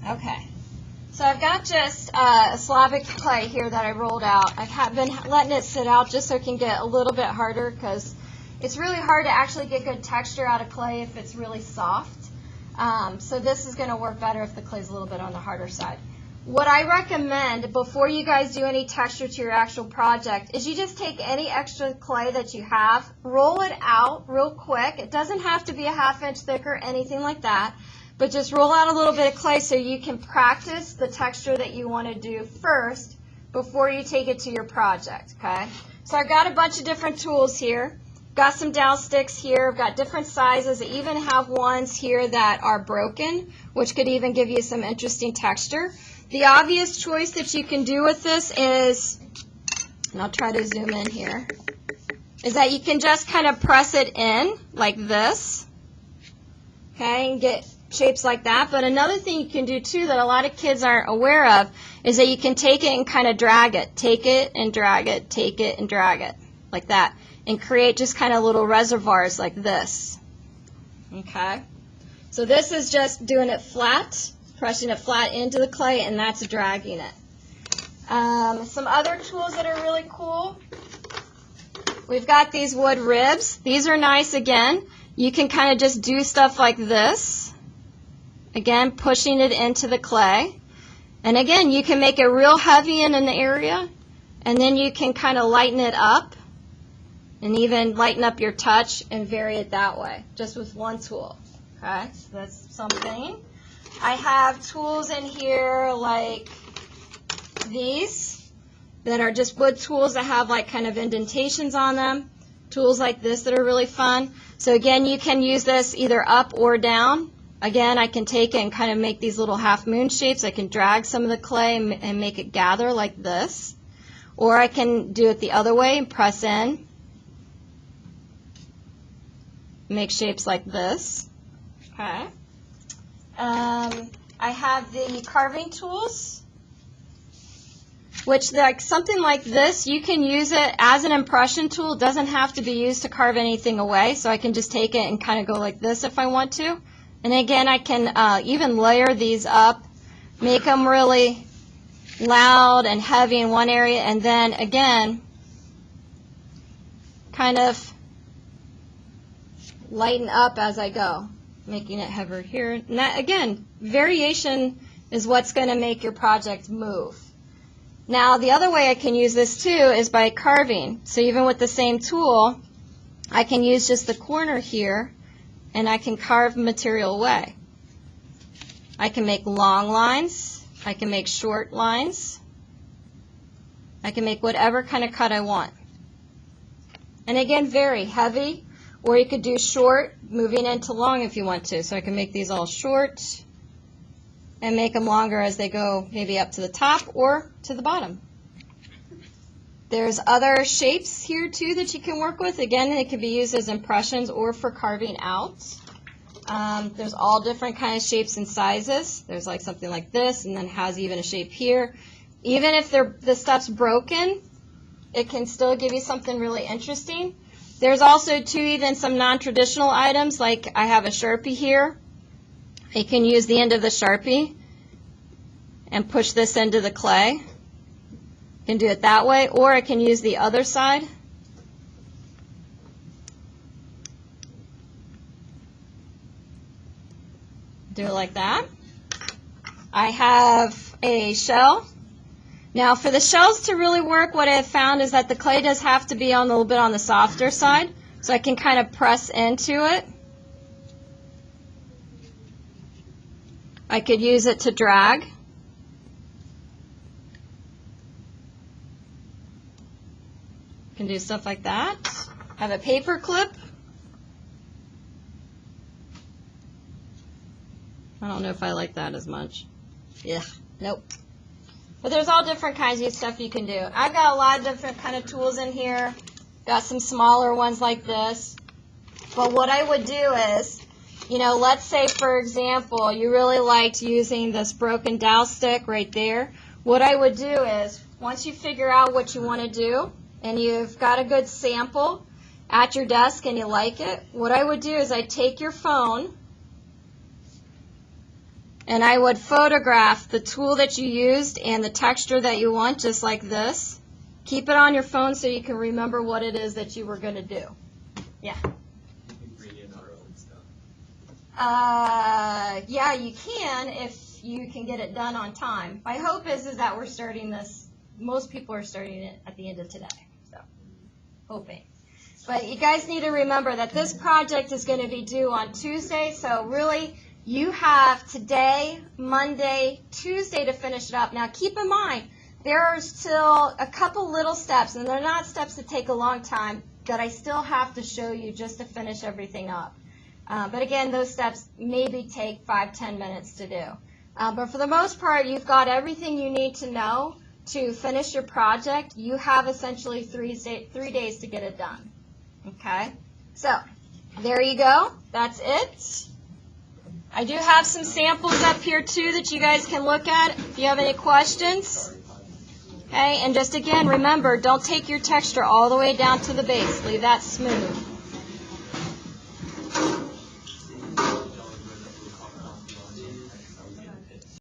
Okay. So I've got just a Slavic clay here that I rolled out. I've been letting it sit out just so it can get a little bit harder because it's really hard to actually get good texture out of clay if it's really soft. So this is going to work better if the clay is a little bit on the harder side. What I recommend before you guys do any texture to your actual project is you just take any extra clay that you have, roll it out real quick. It doesn't have to be a ½ inch thick or anything like that, but just roll out a little bit of clay so you can practice the texture that you want to do first before you take it to your project, okay? So I've got a bunch of different tools here. Got some dowel sticks here. I've got different sizes. I even have ones here that are broken, which could even give you some interesting texture. The obvious choice that you can do with this is, and I'll try to zoom in here, is that you can just kind of press it in like this, okay, and get shapes like that. But another thing you can do too that a lot of kids aren't aware of is that you can take it and kind of drag it. Take it and drag it, take it and drag it, like that, and create just kind of little reservoirs like this, okay? So this is just doing it flat, pressing it flat into the clay, and that's dragging it. Some other tools that are really cool. We've got these wood ribs. These are nice again. You can kind of just do stuff like this. Again, pushing it into the clay. And again, you can make it real heavy in an area, and then you can kind of lighten it up and even lighten up your touch and vary it that way, just with one tool. Okay, so that's something. I have tools in here like these that are just wood tools that have like kind of indentations on them. Tools like this that are really fun. So again, you can use this either up or down. Again, I can take it and kind of make these little half moon shapes. I can drag some of the clay and make it gather like this. Or I can do it the other way and press in. Make shapes like this. Okay. I have the carving tools, which like something like this, you can use it as an impression tool. It doesn't have to be used to carve anything away, so I can just take it and kind of go like this if I want to. And again, I can even layer these up, make them really loud and heavy in one area, and then again, kind of lighten up as I go, making it heavier here. And that, again, variation is what's going to make your project move. Now, the other way I can use this too is by carving. So even with the same tool, I can use just the corner here, and I can carve material away. I can make long lines. I can make short lines. I can make whatever kind of cut I want. And again, very heavy. Or you could do short, moving into long if you want to. So I can make these all short and make them longer as they go maybe up to the top or to the bottom. There's other shapes here too that you can work with. Again, they can be used as impressions or for carving out. There's all different kind of shapes and sizes. There's like something like this, and then has even a shape here. Even if the stuff's broken, it can still give you something really interesting. There's also too even some non-traditional items, like I have a Sharpie here. You can use the end of the Sharpie and push this into the clay. You can do it that way, or I can use the other side. Do it like that. I have a shell. Now for the shells to really work, what I have found is that the clay does have to be a little bit on the softer side, so I can kind of press into it. I could use it to drag. Can do stuff like that. I have a paper clip. I don't know if I like that as much. Yeah, nope. But there's all different kinds of stuff you can do. I've got a lot of different kind of tools in here. Got some smaller ones like this. But what I would do is, you know, let's say, for example, you really liked using this broken dowel stick right there. What I would do is, once you figure out what you want to do, and you've got a good sample at your desk and you like it, what I would do is I'd take your phone And I would photograph the tool that you used and the texture that you want, just like this. Keep it on your phone so you can remember what it is that you were going to do. Yeah. Bring in our own stuff. Yeah, you can if you can get it done on time. My hope is that we're starting this, most people are starting it at the end of today, so hoping. But you guys need to remember that this project is going to be due on Tuesday, so really you have today, Monday, Tuesday to finish it up. Now keep in mind, there are still a couple little steps, and they're not steps that take a long time, that I still have to show you just to finish everything up. But again, those steps maybe take 5-10 minutes to do. But for the most part, you've got everything you need to know to finish your project. You have essentially 3 days to get it done. Okay? So, there you go. That's it. I do have some samples up here too that you guys can look at if you have any questions. Okay, and just again, remember, don't take your texture all the way down to the base. Leave that smooth.